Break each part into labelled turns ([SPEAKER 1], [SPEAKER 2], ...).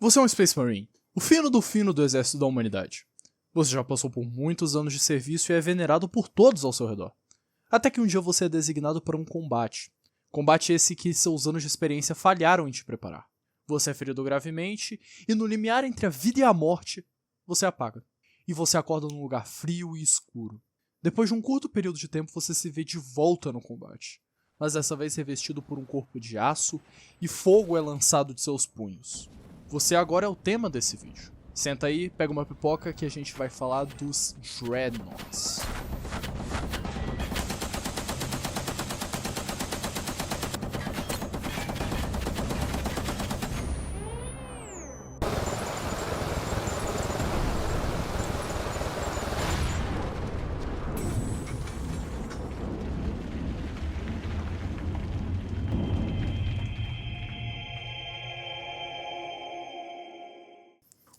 [SPEAKER 1] Você é um Space Marine, o fino do fino do exército da humanidade. Você já passou por muitos anos de serviço e é venerado por todos ao seu redor. Até que um dia você é designado para um combate. Combate esse que seus anos de experiência falharam em te preparar. Você é ferido gravemente e no limiar entre a vida e a morte, você apaga. E você acorda num lugar frio e escuro. Depois de um curto período de tempo, você se vê de volta no combate. Mas dessa vez revestido por um corpo de aço e fogo é lançado de seus punhos. Você agora é o tema desse vídeo. Senta aí, pega uma pipoca que a gente vai falar dos Dreadnoughts.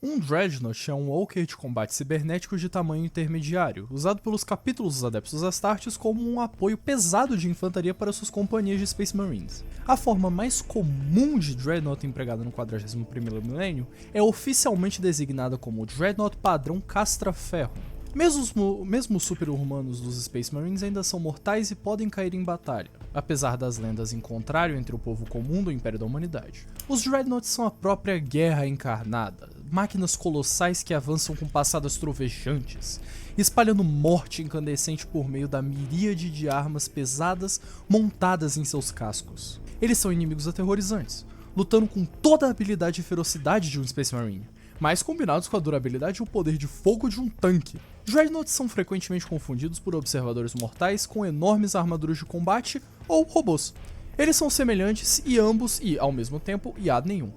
[SPEAKER 1] Um Dreadnought é um walker de combate cibernético de tamanho intermediário, usado pelos capítulos dos Adeptos Astartes como um apoio pesado de infantaria para suas companhias de Space Marines. A forma mais comum de Dreadnought empregada no 41º milênio é oficialmente designada como Dreadnought padrão castra-ferro. Mesmo os super-humanos dos Space Marines ainda são mortais e podem cair em batalha, apesar das lendas em contrário entre o povo comum do Império da Humanidade. Os Dreadnoughts são a própria guerra encarnada, máquinas colossais que avançam com passadas trovejantes, espalhando morte incandescente por meio da miríade de armas pesadas montadas em seus cascos. Eles são inimigos aterrorizantes, lutando com toda a habilidade e ferocidade de um Space Marine, mas combinados com a durabilidade e o poder de fogo de um tanque. Dreadnoughts são frequentemente confundidos por observadores mortais com enormes armaduras de combate ou robôs. Eles são semelhantes e ambos, e ao mesmo tempo, IAD nenhum.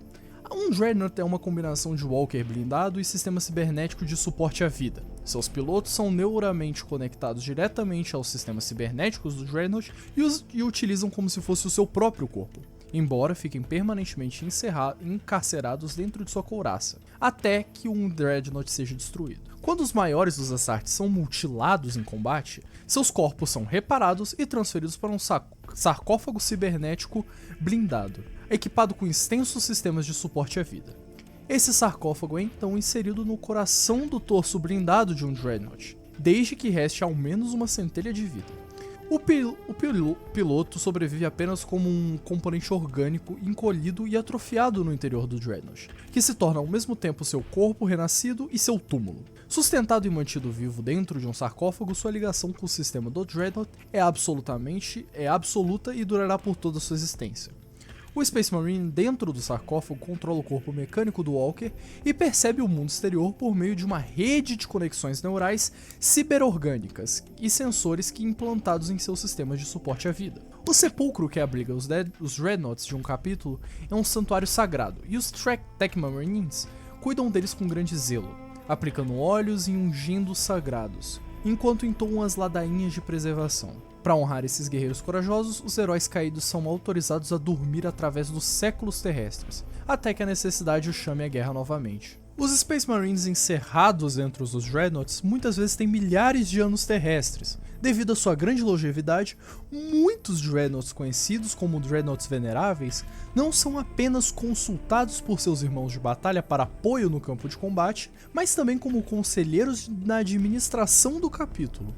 [SPEAKER 1] Um Dreadnought é uma combinação de walker blindado e sistema cibernético de suporte à vida. Seus pilotos são neuramente conectados diretamente aos sistemas cibernéticos do Dreadnought e utilizam como se fosse o seu próprio corpo, embora fiquem permanentemente encarcerados dentro de sua couraça, até que um Dreadnought seja destruído. Quando os maiores dos Astartes são mutilados em combate, seus corpos são reparados e transferidos para um sarcófago cibernético blindado, equipado com extensos sistemas de suporte à vida. Esse sarcófago é então inserido no coração do torso blindado de um Dreadnought, desde que reste ao menos uma centelha de vida. O piloto sobrevive apenas como um componente orgânico encolhido e atrofiado no interior do Dreadnought, que se torna ao mesmo tempo seu corpo renascido e seu túmulo. Sustentado e mantido vivo dentro de um sarcófago, sua ligação com o sistema do Dreadnought é absoluta e durará por toda a sua existência. O Space Marine dentro do sarcófago controla o corpo mecânico do Walker e percebe o mundo exterior por meio de uma rede de conexões neurais ciberorgânicas e sensores implantados em seus sistemas de suporte à vida. O sepulcro que abriga os Dreadnoughts de um capítulo é um santuário sagrado, e os Tech Marines cuidam deles com grande zelo, aplicando óleos e ungindo os sagrados, enquanto entoam as ladainhas de preservação. Para honrar esses guerreiros corajosos, os heróis caídos são autorizados a dormir através dos séculos terrestres, até que a necessidade os chame à guerra novamente. Os Space Marines encerrados entre os Dreadnoughts muitas vezes têm milhares de anos terrestres. Devido à sua grande longevidade, muitos Dreadnoughts conhecidos como Dreadnoughts Veneráveis não são apenas consultados por seus irmãos de batalha para apoio no campo de combate, mas também como conselheiros na administração do capítulo.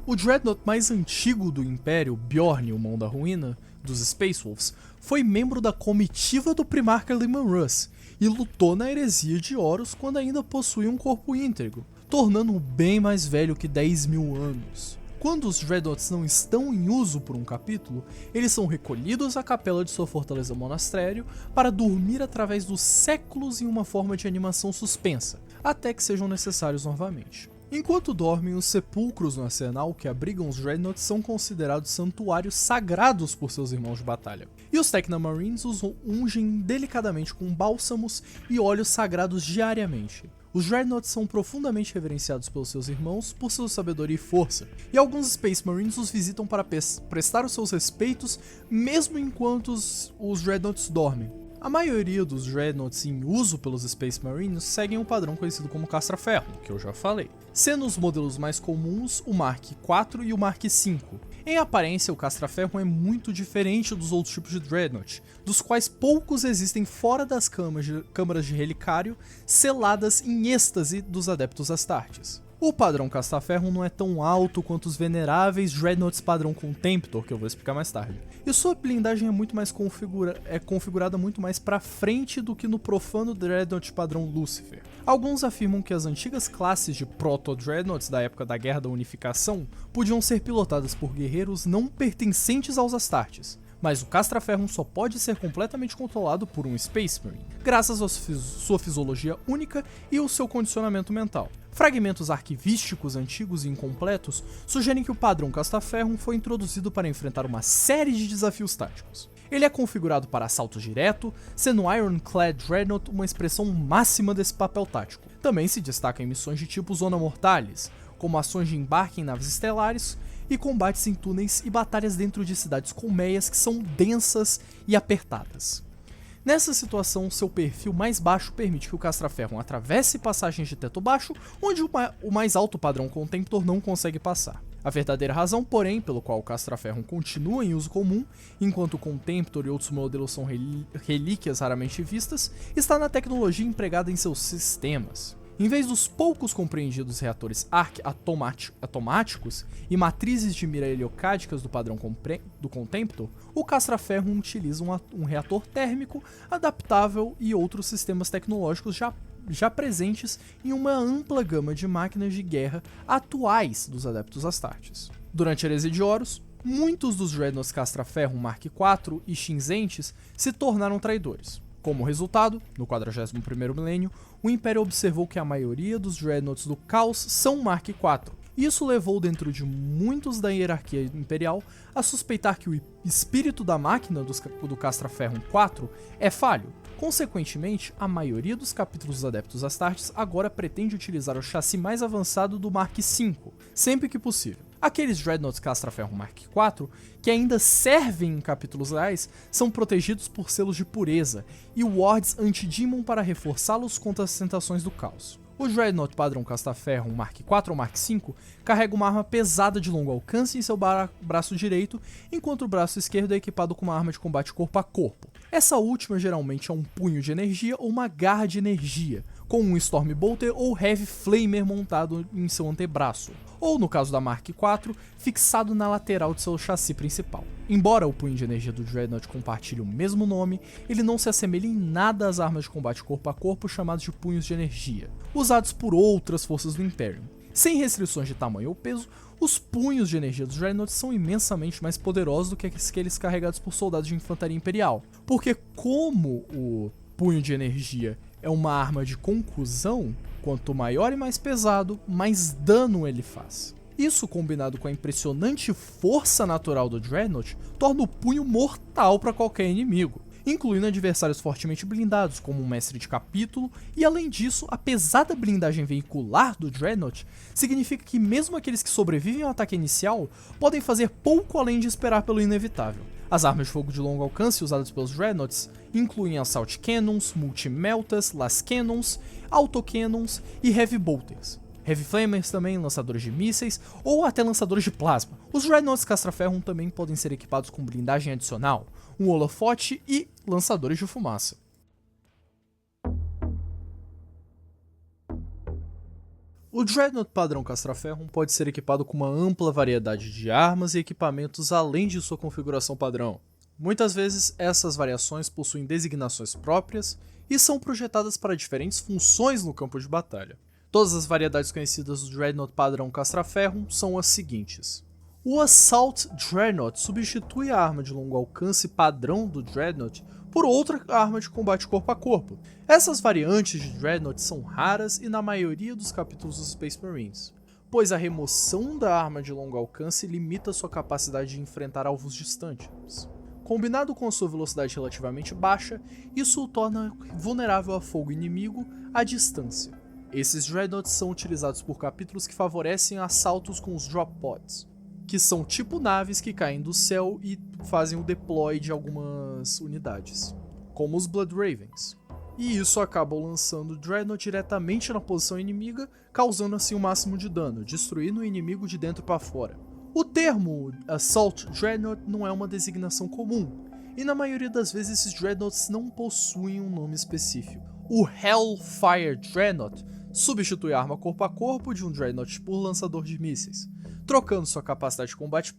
[SPEAKER 1] O Dreadnought mais antigo do Império, Bjorn, o Mão da Ruína, dos Space Wolves, foi membro da comitiva do primarca Leman Russ e lutou na heresia de Horus quando ainda possuía um corpo íntegro, tornando-o bem mais velho que 10.000 anos. Quando os Dreadnoughts não estão em uso por um capítulo, eles são recolhidos à capela de sua fortaleza monastério para dormir através dos séculos em uma forma de animação suspensa, até que sejam necessários novamente. Enquanto dormem, os sepulcros no arsenal que abrigam os Dreadnoughts são considerados santuários sagrados por seus irmãos de batalha, e os Tech Marines os ungem delicadamente com bálsamos e óleos sagrados diariamente. Os Dreadnoughts são profundamente reverenciados pelos seus irmãos por sua sabedoria e força, e alguns Space Marines os visitam para prestar os seus respeitos mesmo enquanto os Dreadnoughts dormem. A maioria dos Dreadnoughts em uso pelos Space Marines seguem um padrão conhecido como castra-ferro, que eu já falei, sendo os modelos mais comuns o Mark IV e o Mark V. Em aparência, o Castra-Ferro é muito diferente dos outros tipos de Dreadnought, dos quais poucos existem fora das câmaras de relicário seladas em êxtase dos adeptos Astartes. O padrão Castra-Ferro não é tão alto quanto os veneráveis Dreadnoughts padrão Contemptor, que eu vou explicar mais tarde. E sua blindagem é muito mais configurada muito mais para frente do que no profano Dreadnought padrão Lucifer. Alguns afirmam que as antigas classes de Proto-Dreadnoughts da época da Guerra da Unificação podiam ser pilotadas por guerreiros não pertencentes aos Astartes, mas o Castra-Ferro só pode ser completamente controlado por um Space Marine, graças à sua fisiologia única e ao seu condicionamento mental. Fragmentos arquivísticos antigos e incompletos sugerem que o padrão Castra-Ferro foi introduzido para enfrentar uma série de desafios táticos. Ele é configurado para assalto direto, sendo o Ironclad Dreadnought uma expressão máxima desse papel tático. Também se destaca em missões de tipo Zona Mortalis, como ações de embarque em naves estelares e combates em túneis e batalhas dentro de cidades colmeias que são densas e apertadas. Nessa situação, seu perfil mais baixo permite que o Castra-Ferro atravesse passagens de teto baixo, onde o mais alto padrão Contemptor não consegue passar. A verdadeira razão, porém, pelo qual o Castra-Ferro continua em uso comum, enquanto o Contemptor e outros modelos são relíquias raramente vistas, está na tecnologia empregada em seus sistemas. Em vez dos poucos compreendidos reatores ARC automáticos e matrizes de mira heliocádicas do padrão do Contemptor, o Castra-Ferro utiliza um reator térmico adaptável e outros sistemas tecnológicos já presentes em uma ampla gama de máquinas de guerra atuais dos adeptos Astartes. Durante a Heresia de Horus, muitos dos Dreadnoughts Castra-Ferro Mark IV e cinzentes se tornaram traidores. Como resultado, no 41º milênio, o Império observou que a maioria dos Dreadnoughts do Caos são Mark IV. Isso levou dentro de muitos da hierarquia imperial a suspeitar que o espírito da máquina do Castra-Ferro IV é falho. Consequentemente, a maioria dos capítulos dos Adeptos Astartes agora pretende utilizar o chassi mais avançado do Mark V, sempre que possível. Aqueles Dreadnoughts Castra-Ferro Mark IV, que ainda servem em capítulos reais, são protegidos por selos de pureza e wards anti-demon para reforçá-los contra as tentações do caos. O Dreadnought padrão Castra-Ferro Mark IV ou Mark V carrega uma arma pesada de longo alcance em seu braço direito, enquanto o braço esquerdo é equipado com uma arma de combate corpo a corpo. Essa última geralmente é um punho de energia ou uma garra de energia, com um Stormbolter ou Heavy Flamer montado em seu antebraço, ou no caso da Mark IV, fixado na lateral de seu chassi principal. Embora o punho de energia do Dreadnought compartilhe o mesmo nome, ele não se assemelha em nada às armas de combate corpo a corpo chamadas de punhos de energia, usados por outras forças do Imperium. Sem restrições de tamanho ou peso, os punhos de energia dos Dreadnoughts são imensamente mais poderosos do que aqueles carregados por soldados de infantaria imperial, porque como o punho de energia é uma arma de concussão, quanto maior e mais pesado, mais dano ele faz. Isso, combinado com a impressionante força natural do Dreadnought, torna o punho mortal para qualquer inimigo, incluindo adversários fortemente blindados, como um mestre de capítulo, e além disso, a pesada blindagem veicular do Dreadnought significa que mesmo aqueles que sobrevivem ao ataque inicial podem fazer pouco além de esperar pelo inevitável. As armas de fogo de longo alcance usadas pelos Dreadnoughts incluem Assault Cannons, Multi-Meltas, Las Cannons, Autocannons e Heavy Bolters. Heavy Flamers também, lançadores de mísseis ou até lançadores de plasma. Os Dreadnoughts Castra-Ferro também podem ser equipados com blindagem adicional, um holofote e lançadores de fumaça. O Dreadnought padrão Castra-Ferro pode ser equipado com uma ampla variedade de armas e equipamentos além de sua configuração padrão. Muitas vezes, essas variações possuem designações próprias e são projetadas para diferentes funções no campo de batalha. Todas as variedades conhecidas do Dreadnought padrão Castra-Ferro são as seguintes. O Assault Dreadnought substitui a arma de longo alcance padrão do Dreadnought por outra arma de combate corpo a corpo. Essas variantes de Dreadnought são raras e na maioria dos capítulos dos Space Marines, pois a remoção da arma de longo alcance limita sua capacidade de enfrentar alvos distantes. Combinado com a sua velocidade relativamente baixa, isso o torna vulnerável a fogo inimigo à distância. Esses Dreadnoughts são utilizados por capítulos que favorecem assaltos com os Drop Pods, que são tipo naves que caem do céu e fazem o deploy de algumas unidades, como os Blood Ravens. E isso acaba lançando o Dreadnought diretamente na posição inimiga, causando assim o máximo de dano, destruindo o inimigo de dentro para fora. O termo Assault Dreadnought não é uma designação comum, e na maioria das vezes esses Dreadnoughts não possuem um nome específico. O Hellfire Dreadnought substitui a arma corpo a corpo de um Dreadnought por lançador de mísseis, trocando sua capacidade de combate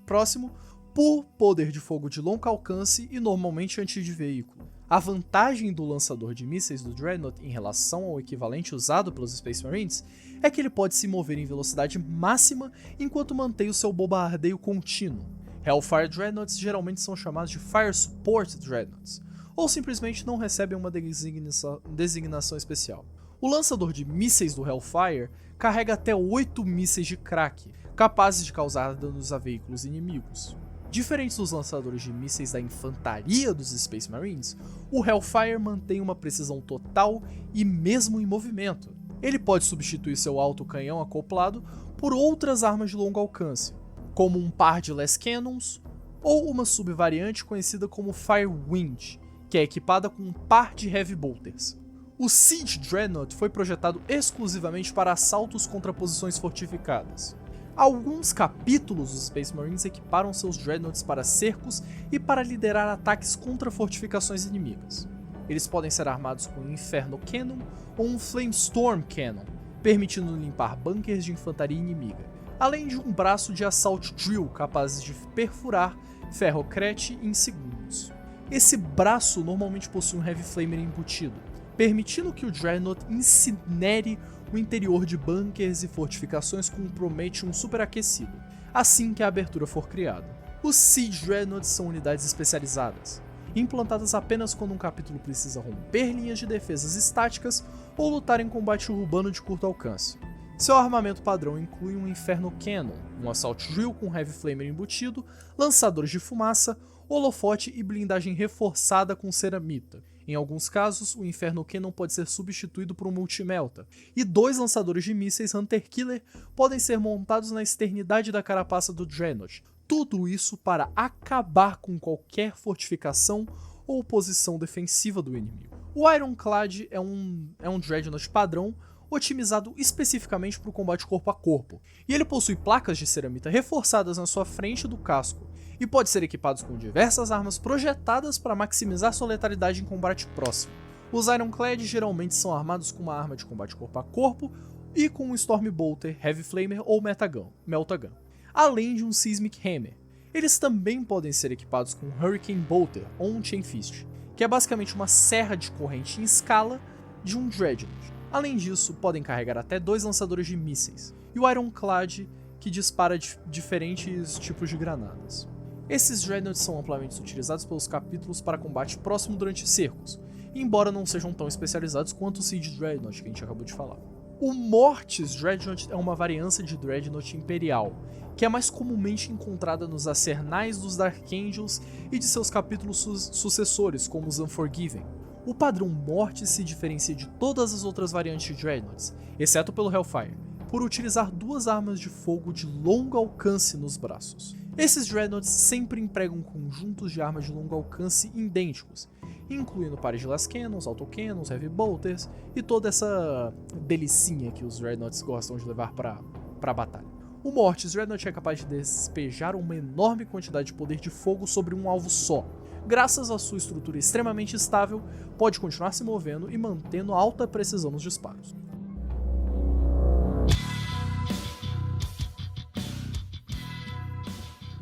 [SPEAKER 1] próximo por poder de fogo de longo alcance e normalmente anti-veículo. A vantagem do lançador de mísseis do Dreadnought em relação ao equivalente usado pelos Space Marines é que ele pode se mover em velocidade máxima enquanto mantém o seu bombardeio contínuo. Hellfire Dreadnoughts geralmente são chamados de Fire Support Dreadnoughts, ou simplesmente não recebem uma designação especial. O lançador de mísseis do Hellfire carrega até 8 mísseis de crack, capazes de causar danos a veículos inimigos. Diferente dos lançadores de mísseis da infantaria dos Space Marines, o Hellfire mantém uma precisão total e mesmo em movimento. Ele pode substituir seu alto canhão acoplado por outras armas de longo alcance, como um par de Las Cannons ou uma subvariante conhecida como Firewind, que é equipada com um par de Heavy Bolters. O Siege Dreadnought foi projetado exclusivamente para assaltos contra posições fortificadas. Alguns capítulos dos Space Marines equiparam seus Dreadnoughts para cercos e para liderar ataques contra fortificações inimigas. Eles podem ser armados com um Inferno Cannon ou um Flamestorm Cannon, permitindo limpar bunkers de infantaria inimiga, além de um braço de Assault Drill capazes de perfurar ferrocrete em segundos. Esse braço normalmente possui um Heavy Flamer embutido, permitindo que o Dreadnought incinere o interior de bunkers e fortificações com um Prometheum superaquecido, assim que a abertura for criada. Os Siege Dreadnoughts são unidades especializadas, implantadas apenas quando um capítulo precisa romper linhas de defesas estáticas ou lutar em combate urbano de curto alcance. Seu armamento padrão inclui um Inferno Cannon, um Assault Drill com Heavy Flamer embutido, lançadores de fumaça, holofote e blindagem reforçada com ceramita. Em alguns casos, o Inferno Cannon pode ser substituído por um Multimelta, e 2 lançadores de mísseis Hunter Killer podem ser montados na externidade da carapaça do Dreadnought. Tudo isso para acabar com qualquer fortificação ou posição defensiva do inimigo. O Ironclad é um Dreadnought padrão, otimizado especificamente para o combate corpo a corpo, e ele possui placas de ceramita reforçadas na sua frente do casco, e pode ser equipado com diversas armas projetadas para maximizar sua letalidade em combate próximo. Os Ironclad geralmente são armados com uma arma de combate corpo a corpo e com um Storm Bolter, Heavy Flamer ou Meltagun, além de um Seismic Hammer. Eles também podem ser equipados com um Hurricane Bolter ou um Chain Fist, que é basicamente uma serra de corrente em escala de um Dreadnought. Além disso, podem carregar até 2 lançadores de mísseis, e o Ironclad, que dispara diferentes tipos de granadas. Esses Dreadnoughts são amplamente utilizados pelos capítulos para combate próximo durante cercos, embora não sejam tão especializados quanto o Siege Dreadnought que a gente acabou de falar. O Mortis Dreadnought é uma variância de Dreadnought Imperial, que é mais comumente encontrada nos arsenais dos Dark Angels e de seus capítulos sucessores, como os Unforgiven. O padrão Mortis se diferencia de todas as outras variantes de Dreadnoughts, exceto pelo Hellfire, por utilizar 2 armas de fogo de longo alcance nos braços. Esses Dreadnoughts sempre empregam conjuntos de armas de longo alcance idênticos, incluindo pares de Las Cannons, Autocannons, Heavy Bolters e toda essa delicinha que os Dreadnoughts gostam de levar para a batalha. O Mortis Dreadnought é capaz de despejar uma enorme quantidade de poder de fogo sobre um alvo só. Graças à sua estrutura extremamente estável, pode continuar se movendo e mantendo alta precisão nos disparos.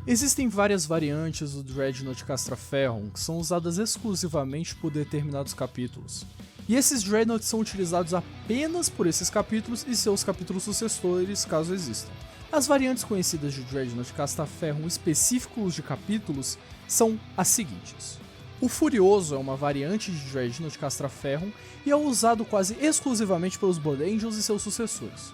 [SPEAKER 1] Existem várias variantes do Dreadnought Castraferrum que são usadas exclusivamente por determinados capítulos. E esses Dreadnoughts são utilizados apenas por esses capítulos e seus capítulos sucessores, caso existam. As variantes conhecidas de Dreadnought Castraferrum específicos de capítulos são as seguintes. O Furioso é uma variante de Dreadnought Castraferrum e é usado quase exclusivamente pelos Blood Angels e seus sucessores.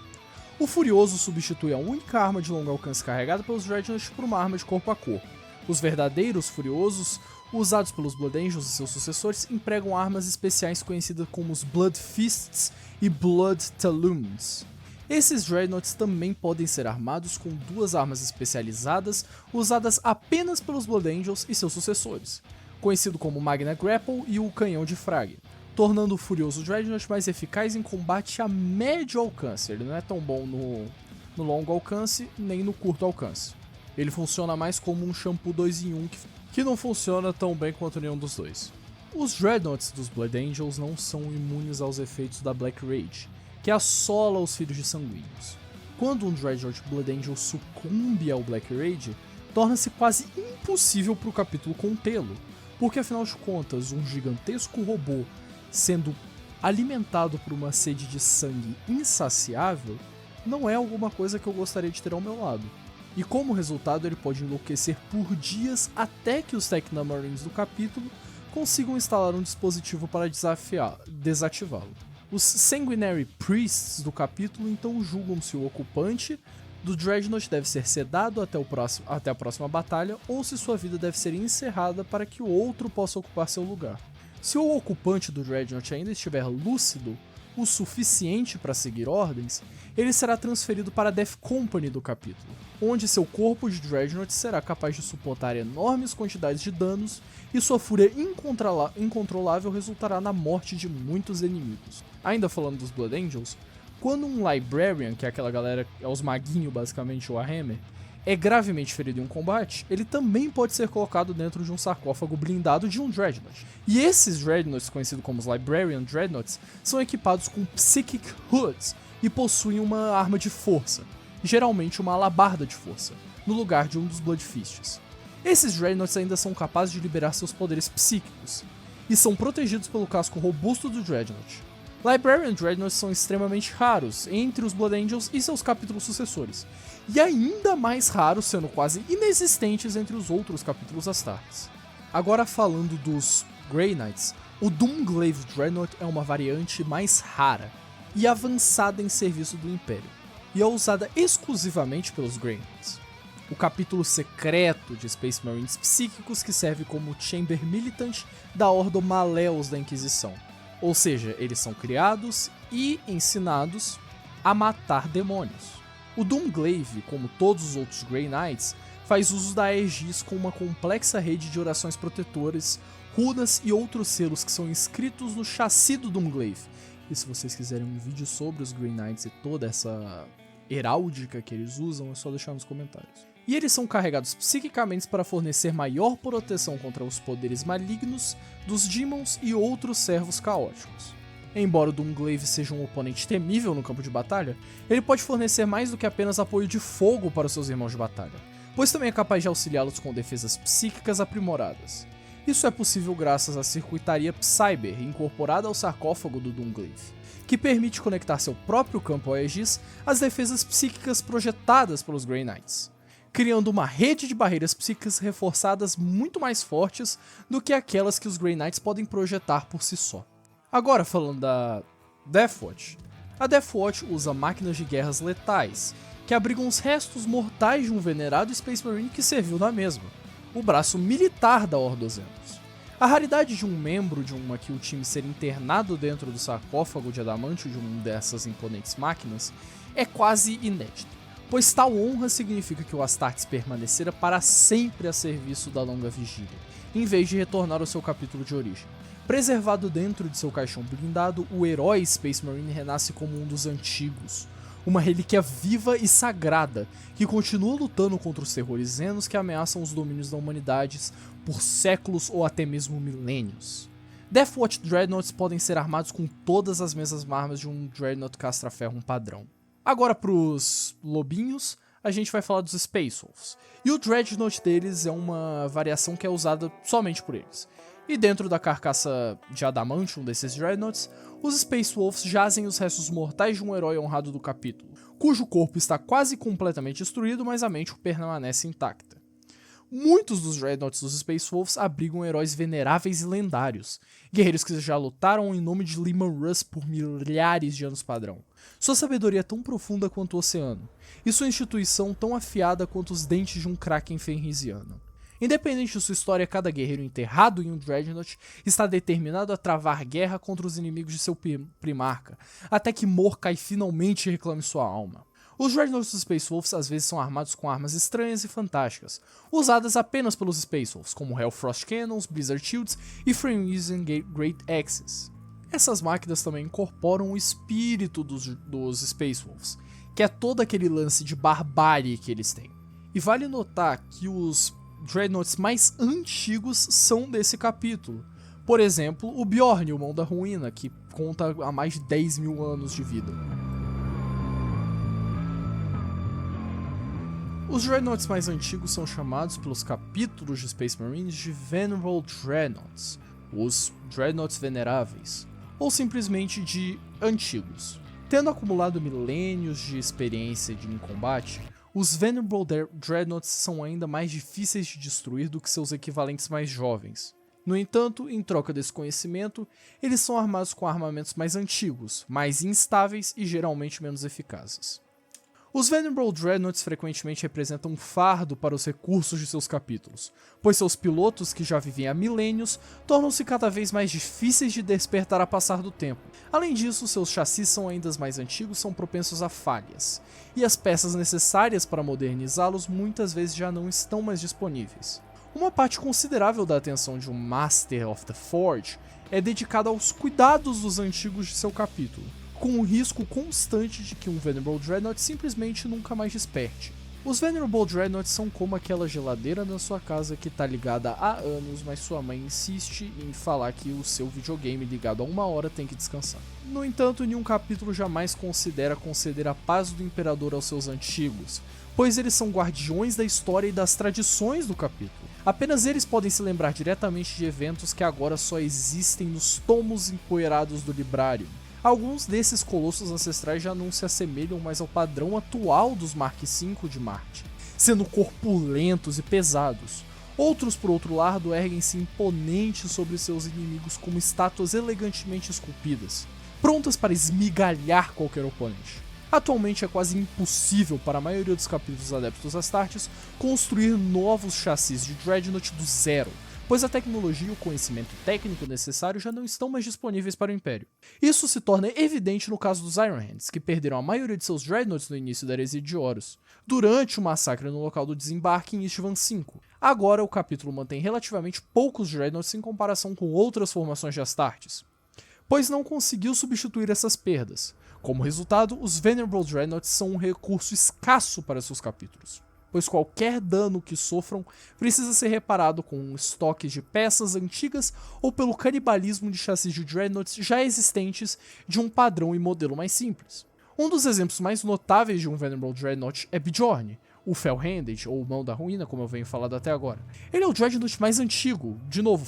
[SPEAKER 1] O Furioso substitui a única arma de longo alcance carregada pelos Dreadnoughts por uma arma de corpo a corpo. Os verdadeiros Furiosos, usados pelos Blood Angels e seus sucessores, empregam armas especiais conhecidas como os Blood Fists e Blood Talons. Esses Dreadnoughts também podem ser armados com 2 armas especializadas usadas apenas pelos Blood Angels e seus sucessores, conhecido como o Magna Grapple e o Canhão de Frag, tornando o Furioso Dreadnought mais eficaz em combate a médio alcance. Ele não é tão bom no longo alcance nem no curto alcance. Ele funciona mais como um shampoo 2 em 1 que não funciona tão bem quanto nenhum dos dois. Os Dreadnoughts dos Blood Angels não são imunes aos efeitos da Black Rage, que assola os filhos de sanguíneos. Quando um Dreadnought Blood Angel sucumbe ao Black Rage, torna-se quase impossível para o capítulo contê-lo, porque afinal de contas, um gigantesco robô sendo alimentado por uma sede de sangue insaciável não é alguma coisa que eu gostaria de ter ao meu lado. E como resultado, ele pode enlouquecer por dias até que os Technomarines do capítulo consigam instalar um dispositivo para desativá-lo. Os Sanguinary Priests do capítulo então julgam se o ocupante do Dreadnought deve ser sedado até a próxima batalha ou se sua vida deve ser encerrada para que o outro possa ocupar seu lugar. Se o ocupante do Dreadnought ainda estiver lúcido o suficiente para seguir ordens, ele será transferido para a Death Company do capítulo, onde seu corpo de Dreadnought será capaz de suportar enormes quantidades de danos e sua fúria incontrolável resultará na morte de muitos inimigos. Ainda falando dos Blood Angels, quando um Librarian, que é aquela galera, é os maguinhos basicamente, o Warhammer, é gravemente ferido em um combate, ele também pode ser colocado dentro de um sarcófago blindado de um Dreadnought. E esses Dreadnoughts, conhecidos como os Librarian Dreadnoughts, são equipados com Psychic Hoods e possuem uma arma de força, geralmente uma alabarda de força, no lugar de um dos Blood Fists. Esses Dreadnoughts ainda são capazes de liberar seus poderes psíquicos, e são protegidos pelo casco robusto do Dreadnought. Librarian Dreadnoughts são extremamente raros entre os Blood Angels e seus capítulos sucessores, e ainda mais raros, sendo quase inexistentes entre os outros capítulos Astartes. Agora falando dos Grey Knights, o Doomglaive Dreadnought é uma variante mais rara e avançada em serviço do Império, e é usada exclusivamente pelos Grey Knights. O capítulo secreto de Space Marines psíquicos que serve como Chamber Militant da Ordo Maleus da Inquisição. Ou seja, eles são criados e ensinados a matar demônios. O Doomglaive, como todos os outros Grey Knights, faz uso da Aegis com uma complexa rede de orações protetoras, runas e outros selos que são inscritos no chassi do Doomglaive. E se vocês quiserem um vídeo sobre os Grey Knights e toda essa heráldica que eles usam, é só deixar nos comentários. E eles são carregados psiquicamente para fornecer maior proteção contra os poderes malignos dos Demons e outros servos caóticos. Embora o Doomglaive seja um oponente temível no campo de batalha, ele pode fornecer mais do que apenas apoio de fogo para os seus irmãos de batalha, pois também é capaz de auxiliá-los com defesas psíquicas aprimoradas. Isso é possível graças à circuitaria Psyber incorporada ao sarcófago do Doomglaive, que permite conectar seu próprio campo Aegis às defesas psíquicas projetadas pelos Grey Knights, criando uma rede de barreiras psíquicas reforçadas muito mais fortes do que aquelas que os Grey Knights podem projetar por si só. Agora falando da Deathwatch. A Deathwatch usa máquinas de guerras letais, que abrigam os restos mortais de um venerado Space Marine que serviu na mesma, o braço militar da Ordozenos. A raridade de um membro de uma Kill Team ser internado dentro do sarcófago de adamantio de uma dessas imponentes máquinas é quase inédita, pois tal honra significa que o Astartes permanecera para sempre a serviço da longa vigília, em vez de retornar ao seu capítulo de origem. Preservado dentro de seu caixão blindado, o herói Space Marine renasce como um dos antigos, uma relíquia viva e sagrada, que continua lutando contra os terrores zenos que ameaçam os domínios da humanidade por séculos ou até mesmo milênios. Deathwatch Dreadnoughts podem ser armados com todas as mesmas armas de um Dreadnought Castra-Ferro padrão. Agora pros lobinhos, a gente vai falar dos Space Wolves. E o Dreadnought deles é uma variação que é usada somente por eles. E dentro da carcaça de Adamantium desses Dreadnoughts, os Space Wolves jazem os restos mortais de um herói honrado do capítulo, cujo corpo está quase completamente destruído, mas a mente permanece intacta. Muitos dos Dreadnoughts dos Space Wolves abrigam heróis veneráveis e lendários, guerreiros que já lutaram em nome de Leman Russ por milhares de anos padrão. Sua sabedoria é tão profunda quanto o oceano, e sua instituição tão afiada quanto os dentes de um Kraken fenrisiano. Independente de sua história, cada guerreiro enterrado em um Dreadnought está determinado a travar guerra contra os inimigos de seu primarca, até que Morkai finalmente reclame sua alma. Os Dreadnoughts dos Space Wolves às vezes são armados com armas estranhas e fantásticas, usadas apenas pelos Space Wolves, como Hellfrost Cannons, Blizzard Shields e Freezean Great Axes. Essas máquinas também incorporam o espírito dos Space Wolves, que é todo aquele lance de barbárie que eles têm. E vale notar que os Dreadnoughts mais antigos são desse capítulo. Por exemplo, o Bjorn, o Mão da Ruína, que conta há mais de 10 mil anos de vida. Os Dreadnoughts mais antigos são chamados pelos capítulos de Space Marines de Venerable Dreadnoughts, os Dreadnoughts Veneráveis, ou simplesmente de antigos. Tendo acumulado milênios de experiência em combate, os Venerable Dreadnoughts são ainda mais difíceis de destruir do que seus equivalentes mais jovens. No entanto, em troca desse conhecimento, eles são armados com armamentos mais antigos, mais instáveis e geralmente menos eficazes. Os Venerable Dreadnoughts frequentemente representam um fardo para os recursos de seus capítulos, pois seus pilotos, que já vivem há milênios, tornam-se cada vez mais difíceis de despertar a passar do tempo. Além disso, seus chassis são ainda mais antigos, são propensos a falhas, e as peças necessárias para modernizá-los muitas vezes já não estão mais disponíveis. Uma parte considerável da atenção de um Master of the Forge é dedicada aos cuidados dos antigos de seu capítulo, com o risco constante de que um Venerable Dreadnought simplesmente nunca mais desperte. Os Venerable Dreadnoughts são como aquela geladeira na sua casa que tá ligada há anos, mas sua mãe insiste em falar que o seu videogame ligado a 1 hora tem que descansar. No entanto, nenhum capítulo jamais considera conceder a paz do Imperador aos seus antigos, pois eles são guardiões da história e das tradições do capítulo. Apenas eles podem se lembrar diretamente de eventos que agora só existem nos tomos empoeirados do Librarium. Alguns desses colossos ancestrais já não se assemelham mais ao padrão atual dos Mark V de Marte, sendo corpulentos e pesados. Outros, por outro lado, erguem-se imponentes sobre seus inimigos como estátuas elegantemente esculpidas, prontas para esmigalhar qualquer oponente. Atualmente é quase impossível para a maioria dos capítulos adeptos Astartes construir novos chassis de Dreadnought do zero, pois a tecnologia e o conhecimento técnico necessário já não estão mais disponíveis para o Império. Isso se torna evidente no caso dos Iron Hands, que perderam a maioria de seus Dreadnoughts no início da Heresia de Horus, durante o massacre no local do desembarque em Istvan V. Agora o capítulo mantém relativamente poucos Dreadnoughts em comparação com outras formações de Astartes, pois não conseguiu substituir essas perdas. Como resultado, os Venerable Dreadnoughts são um recurso escasso para seus capítulos, pois qualquer dano que sofram precisa ser reparado com um estoque de peças antigas ou pelo canibalismo de chassis de Dreadnoughts já existentes de um padrão e modelo mais simples. Um dos exemplos mais notáveis de um Venerable Dreadnought é Bjorn, o Fell-Handed, ou Mão da Ruína, como eu venho falando até agora. Ele é o Dreadnought mais antigo, de novo,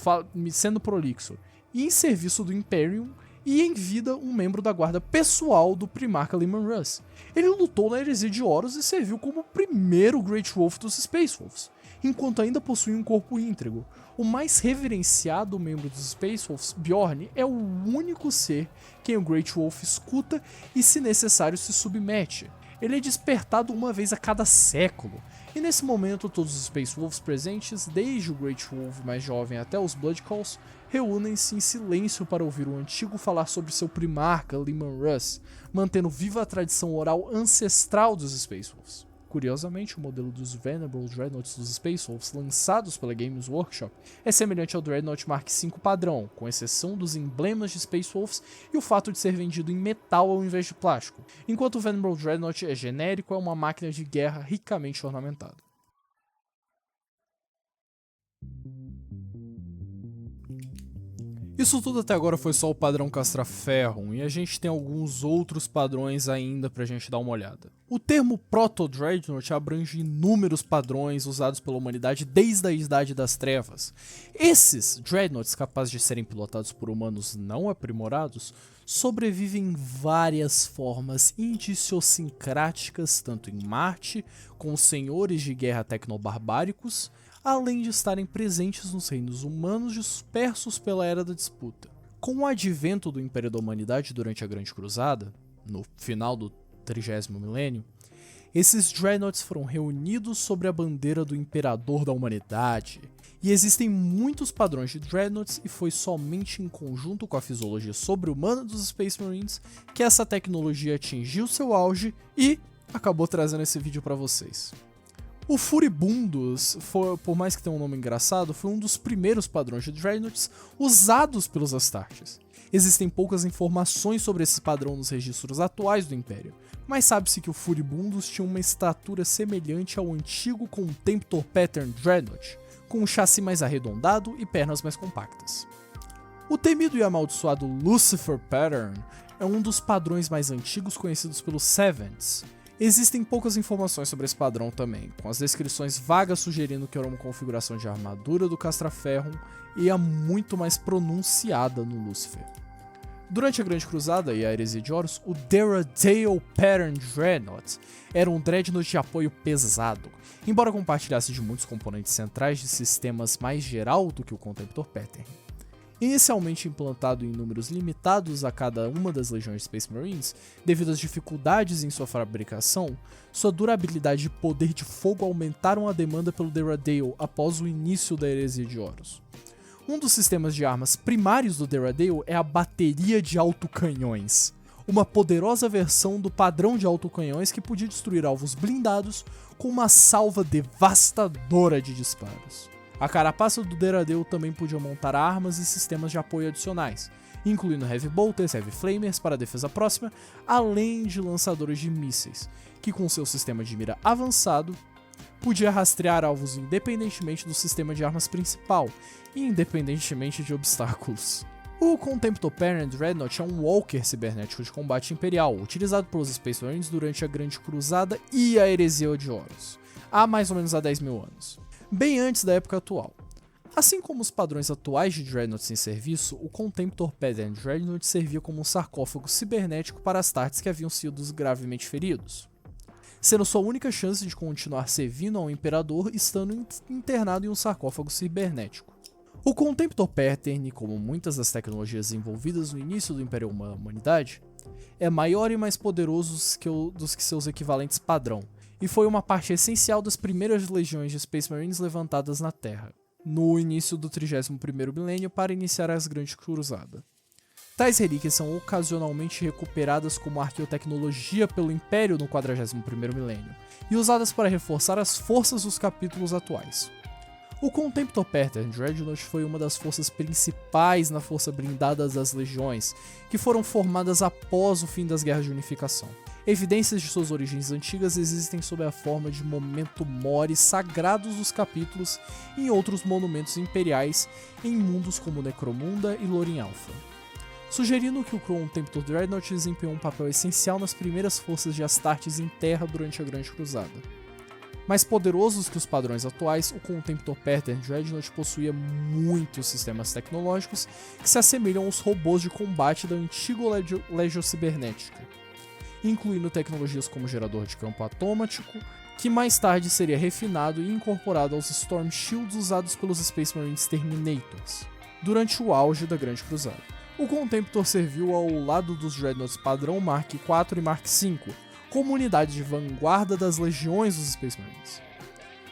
[SPEAKER 1] sendo prolixo, e em serviço do Imperium, e em vida um membro da guarda pessoal do primarca Leman Russ. Ele lutou na Heresia de Horus e serviu como o primeiro Great Wolf dos Space Wolves, enquanto ainda possui um corpo íntegro. O mais reverenciado membro dos Space Wolves, Bjorn, é o único ser quem o Great Wolf escuta e, se necessário, se submete. Ele é despertado uma vez a cada século, e nesse momento todos os Space Wolves presentes, desde o Great Wolf mais jovem até os Bloodcalls, reúnem-se em silêncio para ouvir o antigo falar sobre seu primarca, Leman Russ, mantendo viva a tradição oral ancestral dos Space Wolves. Curiosamente, o modelo dos Venerable Dreadnoughts dos Space Wolves lançados pela Games Workshop é semelhante ao Dreadnought Mark V padrão, com exceção dos emblemas de Space Wolves e o fato de ser vendido em metal ao invés de plástico, enquanto o Venerable Dreadnought é genérico, é uma máquina de guerra ricamente ornamentada. Isso tudo até agora foi só o padrão Castraferrum, e a gente tem alguns outros padrões ainda pra gente dar uma olhada. O termo Proto-Dreadnought abrange inúmeros padrões usados pela humanidade desde a Idade das Trevas. Esses Dreadnoughts, capazes de serem pilotados por humanos não aprimorados, sobrevivem em várias formas idiosincráticas, tanto em Marte, com os senhores de guerra tecnobarbáricos, além de estarem presentes nos reinos humanos dispersos pela Era da Disputa. Com o advento do Império da Humanidade durante a Grande Cruzada, no final do 30º milênio, esses Dreadnoughts foram reunidos sob a bandeira do Imperador da Humanidade, e existem muitos padrões de Dreadnoughts, e foi somente em conjunto com a fisiologia sobre-humana dos Space Marines que essa tecnologia atingiu seu auge e acabou trazendo esse vídeo para vocês. O Furibundus, por mais que tenha um nome engraçado, foi um dos primeiros padrões de Dreadnoughts usados pelos Astartes. Existem poucas informações sobre esse padrão nos registros atuais do Império, mas sabe-se que o Furibundus tinha uma estatura semelhante ao antigo Contemptor Pattern Dreadnought, com um chassi mais arredondado e pernas mais compactas. O temido e amaldiçoado Lucifer Pattern é um dos padrões mais antigos conhecidos pelos Sevenths. Existem poucas informações sobre esse padrão também, com as descrições vagas sugerindo que era uma configuração de armadura do Castraferrum e a muito mais pronunciada no Lucifer. Durante a Grande Cruzada e a Heresia de Horus, o Deradale Pattern Dreadnought era um Dreadnought de apoio pesado, embora compartilhasse de muitos componentes centrais de sistemas mais geral do que o Contemptor Pattern. Inicialmente implantado em números limitados a cada uma das legiões Space Marines, devido às dificuldades em sua fabricação, sua durabilidade e poder de fogo aumentaram a demanda pelo Deradale após o início da Heresia de Horus. Um dos sistemas de armas primários do Deradale é a bateria de autocanhões, uma poderosa versão do padrão de autocanhões que podia destruir alvos blindados com uma salva devastadora de disparos. A carapaça do Deradale também podia montar armas e sistemas de apoio adicionais, incluindo Heavy Bolters, Heavy Flamers para a defesa próxima, além de lançadores de mísseis, que com seu sistema de mira avançado, podia rastrear alvos independentemente do sistema de armas principal e independentemente de obstáculos. O Contemptor Pattern Dreadnought é um walker cibernético de combate imperial, utilizado pelos Space Marines durante a Grande Cruzada e a Heresia de Horus, há mais ou menos 10 mil anos. Bem antes da época atual. Assim como os padrões atuais de Dreadnoughts em serviço, o Contemptor Pattern Dreadnought servia como um sarcófago cibernético para Astartes que haviam sido gravemente feridos, sendo sua única chance de continuar servindo ao Imperador estando internado em um sarcófago cibernético. O Contemptor Pattern, como muitas das tecnologias envolvidas no início do Império da Humanidade, é maior e mais poderoso dos que seus equivalentes padrão, e foi uma parte essencial das primeiras legiões de Space Marines levantadas na Terra, no início do 31º milênio para iniciar as Grandes Cruzada. Tais relíquias são ocasionalmente recuperadas como arqueotecnologia pelo Império no 41º milênio, e usadas para reforçar as forças dos capítulos atuais. O Contemptor Pattern Dreadnought foi uma das forças principais na força blindada das legiões, que foram formadas após o fim das Guerras de Unificação. Evidências de suas origens antigas existem sob a forma de memento mori sagrados dos capítulos e em outros monumentos imperiais em mundos como Necromunda e Lorin Alpha, sugerindo que o Contemptor Dreadnought desempenhou um papel essencial nas primeiras forças de Astartes em terra durante a Grande Cruzada. Mais poderosos que os padrões atuais, o Contemptor Pattern Dreadnought possuía muitos sistemas tecnológicos que se assemelham aos robôs de combate da antiga Legio Cibernética, incluindo tecnologias como gerador de campo atômatico, que mais tarde seria refinado e incorporado aos Storm Shields usados pelos Space Marines Terminators, durante o auge da Grande Cruzada. O Contemptor serviu ao lado dos Dreadnoughts padrão Mark IV e Mark V, como unidade de vanguarda das legiões dos Space Marines.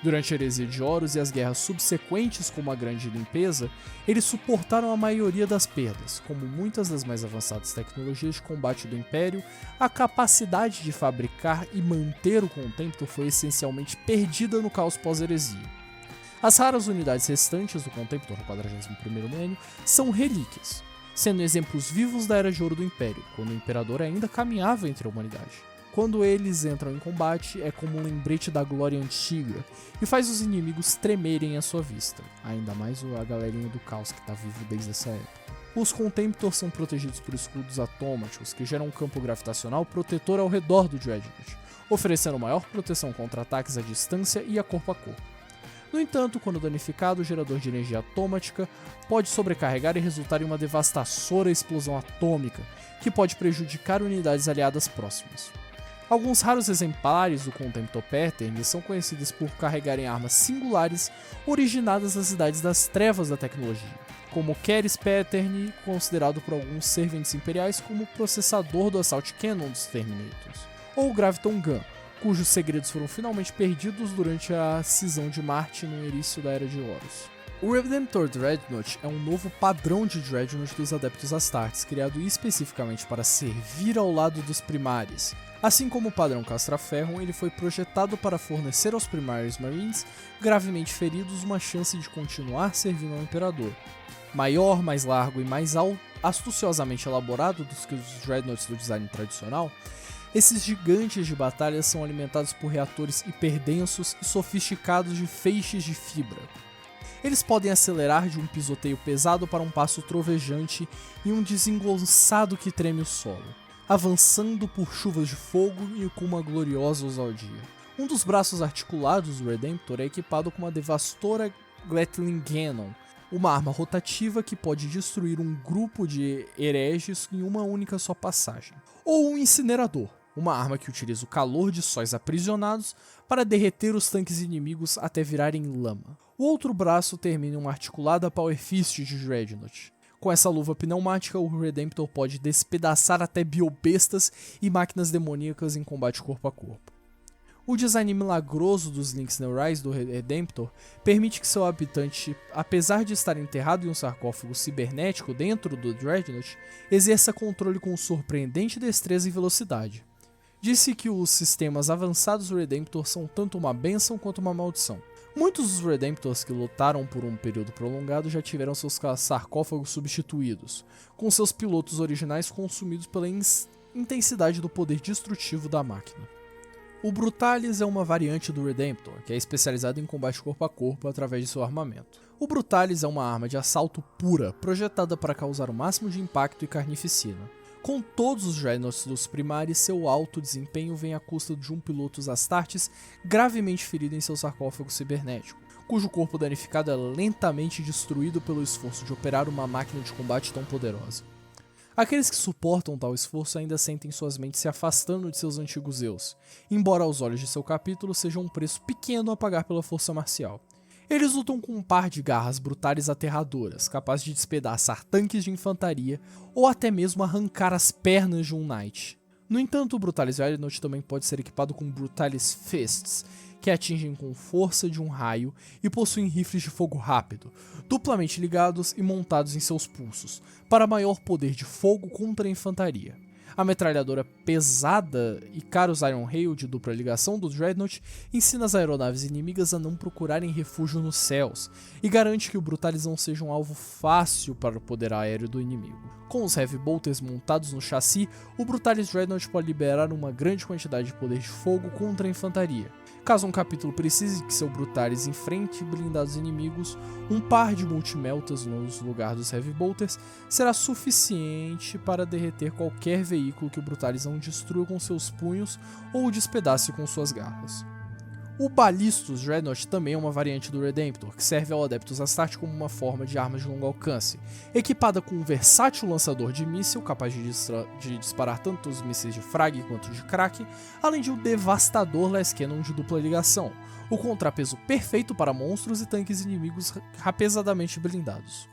[SPEAKER 1] Durante a Heresia de Horus e as guerras subsequentes como a Grande Limpeza, eles suportaram a maioria das perdas. Como muitas das mais avançadas tecnologias de combate do Império, a capacidade de fabricar e manter o Contemptor foi essencialmente perdida no caos pós-heresia. As raras unidades restantes do Contemptor no 41º milênio são relíquias, sendo exemplos vivos da Era de Ouro do Império, quando o Imperador ainda caminhava entre a humanidade. Quando eles entram em combate, é como um lembrete da glória antiga e faz os inimigos tremerem à sua vista, ainda mais a galerinha do caos que tá vivo desde essa época. Os Contemptors são protegidos por escudos atômaticos que geram um campo gravitacional protetor ao redor do Dreadnought, oferecendo maior proteção contra ataques à distância e a corpo. No entanto, quando danificado, o gerador de energia atômica pode sobrecarregar e resultar em uma devastadora explosão atômica, que pode prejudicar unidades aliadas próximas. Alguns raros exemplares do Contemptor Pattern são conhecidos por carregarem armas singulares originadas das idades das trevas da tecnologia, como o Keris Pattern, considerado por alguns serventes imperiais como o processador do Assault Cannon dos Terminators, ou o Graviton Gun, cujos segredos foram finalmente perdidos durante a cisão de Marte no início da Era de Horus. O Redemptor Dreadnought é um novo padrão de Dreadnought dos Adeptos Astartes, criado especificamente para servir ao lado dos Primaris, Assim como o padrão Castra-Ferro, ele foi projetado para fornecer aos Primaris Marines gravemente feridos uma chance de continuar servindo ao Imperador. Maior, mais largo e mais astuciosamente elaborado do que os Dreadnoughts do design tradicional, esses gigantes de batalha são alimentados por reatores hiperdensos e sofisticados de feixes de fibra. Eles podem acelerar de um pisoteio pesado para um passo trovejante e um desengonçado que treme o solo, avançando por chuvas de fogo e com uma gloriosa ousadia. Um dos braços articulados do Redemptor é equipado com uma devastora Gatling Cannon, uma arma rotativa que pode destruir um grupo de hereges em uma única só passagem. Ou um incinerador, uma arma que utiliza o calor de sóis aprisionados para derreter os tanques inimigos até virarem lama. O outro braço termina em uma articulada Power Fist de Dreadnought. Com essa luva pneumática, o Redemptor pode despedaçar até biobestas e máquinas demoníacas em combate corpo a corpo. O design milagroso dos links neurais do Redemptor permite que seu habitante, apesar de estar enterrado em um sarcófago cibernético dentro do Dreadnought, exerça controle com surpreendente destreza e velocidade. Disse que os sistemas avançados do Redemptor são tanto uma bênção quanto uma maldição. Muitos dos Redemptors que lutaram por um período prolongado já tiveram seus sarcófagos substituídos, com seus pilotos originais consumidos pela intensidade do poder destrutivo da máquina. O Brutalis é uma variante do Redemptor, que é especializado em combate corpo a corpo através de seu armamento. O Brutalis é uma arma de assalto pura, projetada para causar o máximo de impacto e carnificina. Com todos os Dreadnoughts dos Primaris, seu alto desempenho vem à custa de um piloto Astartes gravemente ferido em seu sarcófago cibernético, cujo corpo danificado é lentamente destruído pelo esforço de operar uma máquina de combate tão poderosa. Aqueles que suportam tal esforço ainda sentem suas mentes se afastando de seus antigos eus, embora aos olhos de seu capítulo seja um preço pequeno a pagar pela força marcial. Eles lutam com um par de garras brutais aterradoras, capazes de despedaçar tanques de infantaria ou até mesmo arrancar as pernas de um Knight. No entanto, o Brutalis Dreadnought também pode ser equipado com Brutalis Fists, que atingem com força de um raio e possuem rifles de fogo rápido, duplamente ligados e montados em seus pulsos, para maior poder de fogo contra a infantaria. A metralhadora pesada e caros Iron Rail de dupla ligação do Dreadnought ensina as aeronaves inimigas a não procurarem refúgio nos céus e garante que o Brutalis não seja um alvo fácil para o poder aéreo do inimigo. Com os Heavy Bolters montados no chassi, o Brutalis Dreadnought pode liberar uma grande quantidade de poder de fogo contra a infantaria. Caso um capítulo precise que seu Brutalis enfrente blindados inimigos, um par de multimeltas no lugar dos Heavy Bolters será suficiente para derreter qualquer veículo que o Brutalis não destrua com seus punhos ou o despedace com suas garras. O Balistus Dreadnought também é uma variante do Redemptor, que serve ao Adeptus Astarte como uma forma de arma de longo alcance, equipada com um versátil lançador de míssil capaz de disparar tanto os mísseis de frag quanto de crack, além de um devastador Las Cannon de dupla ligação, o contrapeso perfeito para monstros e tanques inimigos pesadamente blindados.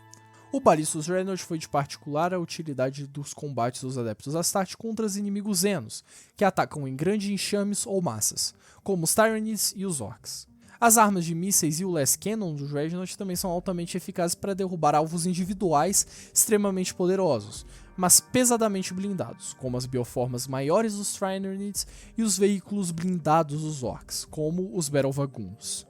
[SPEAKER 1] O Balistus Dreadnought foi de particular a utilidade dos combates dos Adeptus Astarte contra os inimigos Xenos, que atacam em grandes enxames ou massas, como os Tyranids e os Orcs. As armas de mísseis e o Las Cannon do Dreadnought também são altamente eficazes para derrubar alvos individuais extremamente poderosos, mas pesadamente blindados, como as bioformas maiores dos Tyranids e os veículos blindados dos Orcs, como os Battle Wagoons.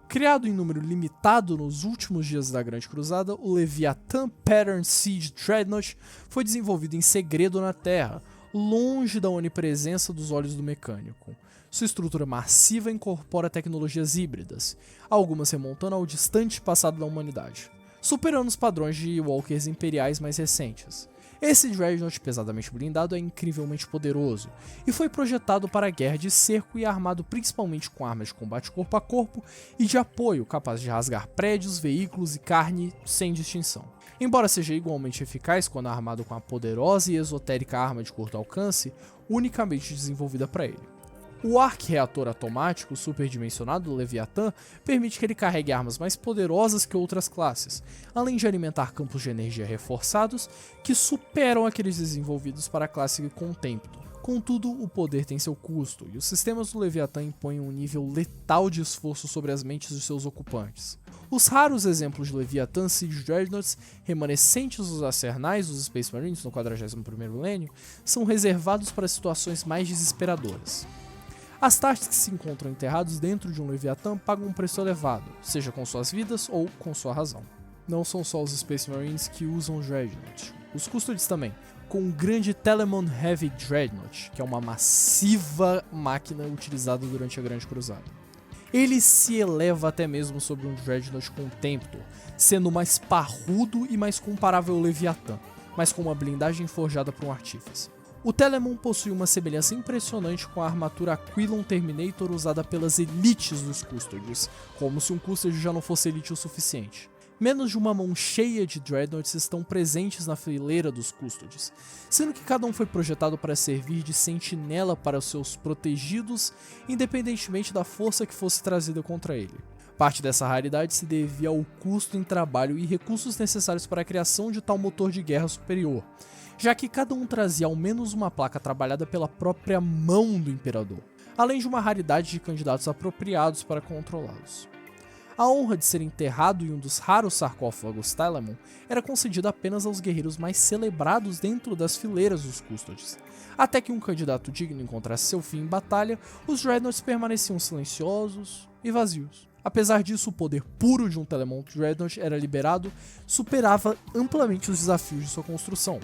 [SPEAKER 1] Criado em número limitado nos últimos dias da Grande Cruzada, o Leviathan Pattern Siege Dreadnought foi desenvolvido em segredo na Terra, longe da onipresença dos olhos do mecânico. Sua estrutura massiva incorpora tecnologias híbridas, algumas remontando ao distante passado da humanidade, superando os padrões de walkers imperiais mais recentes. Esse Dreadnought pesadamente blindado é incrivelmente poderoso e foi projetado para a guerra de cerco e armado principalmente com armas de combate corpo a corpo e de apoio capazes de rasgar prédios, veículos e carne sem distinção. Embora seja igualmente eficaz quando armado com a poderosa e esotérica arma de curto alcance, unicamente desenvolvida para ele. O arc-reator automático superdimensionado do Leviathan permite que ele carregue armas mais poderosas que outras classes, além de alimentar campos de energia reforçados que superam aqueles desenvolvidos para a classe Contemptor, Contudo, o poder tem seu custo, e os sistemas do Leviatã impõem um nível letal de esforço sobre as mentes de seus ocupantes. Os raros exemplos de Leviatã Siege Dreadnoughts remanescentes dos arsenais dos Space Marines no 41º milênio são reservados para situações mais desesperadoras. Astartes que se encontram enterrados dentro de um Leviatã pagam um preço elevado, seja com suas vidas ou com sua razão. Não são só os Space Marines que usam Dreadnought, os Custodes também, com o grande Telemon Heavy Dreadnought, que é uma massiva máquina utilizada durante a Grande Cruzada. Ele se eleva até mesmo sobre um Dreadnought Contemptor, sendo mais parrudo e mais comparável ao Leviatã, mas com uma blindagem forjada por um artífice. O Telemon possui uma semelhança impressionante com a armadura Aquilon Terminator usada pelas elites dos Custodes, como se um Custode já não fosse elite o suficiente. Menos de uma mão cheia de Dreadnoughts estão presentes na fileira dos Custodes, sendo que cada um foi projetado para servir de sentinela para os seus protegidos, independentemente da força que fosse trazida contra ele. Parte dessa raridade se devia ao custo em trabalho e recursos necessários para a criação de tal motor de guerra superior, já que cada um trazia ao menos uma placa trabalhada pela própria mão do Imperador, além de uma raridade de candidatos apropriados para controlá-los. A honra de ser enterrado em um dos raros sarcófagos Telemon era concedida apenas aos guerreiros mais celebrados dentro das fileiras dos Custodes. Até que um candidato digno encontrasse seu fim em batalha, os Dreadnoughts permaneciam silenciosos e vazios. Apesar disso, o poder puro de um Telemon Dreadnought era liberado, superava amplamente os desafios de sua construção,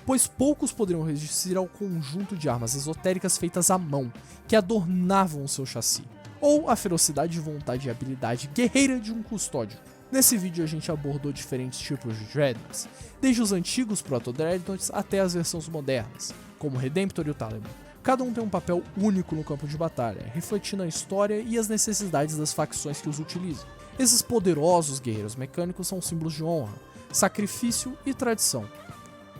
[SPEAKER 1] pois poucos poderiam resistir ao conjunto de armas esotéricas feitas à mão, que adornavam o seu chassi, ou a ferocidade de vontade e habilidade guerreira de um custódio. Nesse vídeo a gente abordou diferentes tipos de Dreadnoughts, desde os antigos Proto-Dreadnoughts até as versões modernas, como o Redemptor e o Telemon. Cada um tem um papel único no campo de batalha, refletindo a história e as necessidades das facções que os utilizam. Esses poderosos guerreiros mecânicos são símbolos de honra, sacrifício e tradição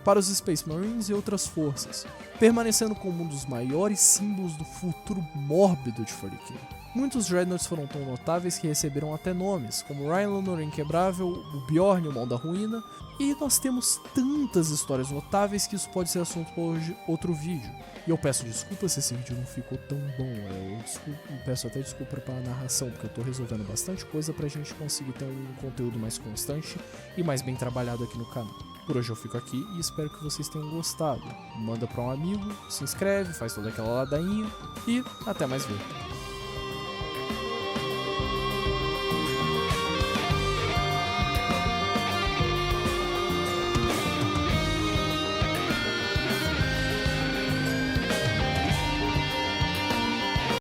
[SPEAKER 1] para os Space Marines e outras forças, permanecendo como um dos maiores símbolos do futuro mórbido de 40k. Muitos Dreadnoughts foram tão notáveis que receberam até nomes, como Rhinelander Inquebrável, o Bjorn, o Mão da Ruína, e nós temos tantas histórias notáveis que isso pode ser assunto para outro vídeo. E eu peço desculpas se esse vídeo não ficou tão bom, eu peço até desculpa para a narração, porque eu tô resolvendo bastante coisa pra gente conseguir ter um conteúdo mais constante e mais bem trabalhado aqui no canal. Por hoje eu fico aqui e espero que vocês tenham gostado. Manda pra um amigo, se inscreve, faz toda aquela ladainha e até mais ver.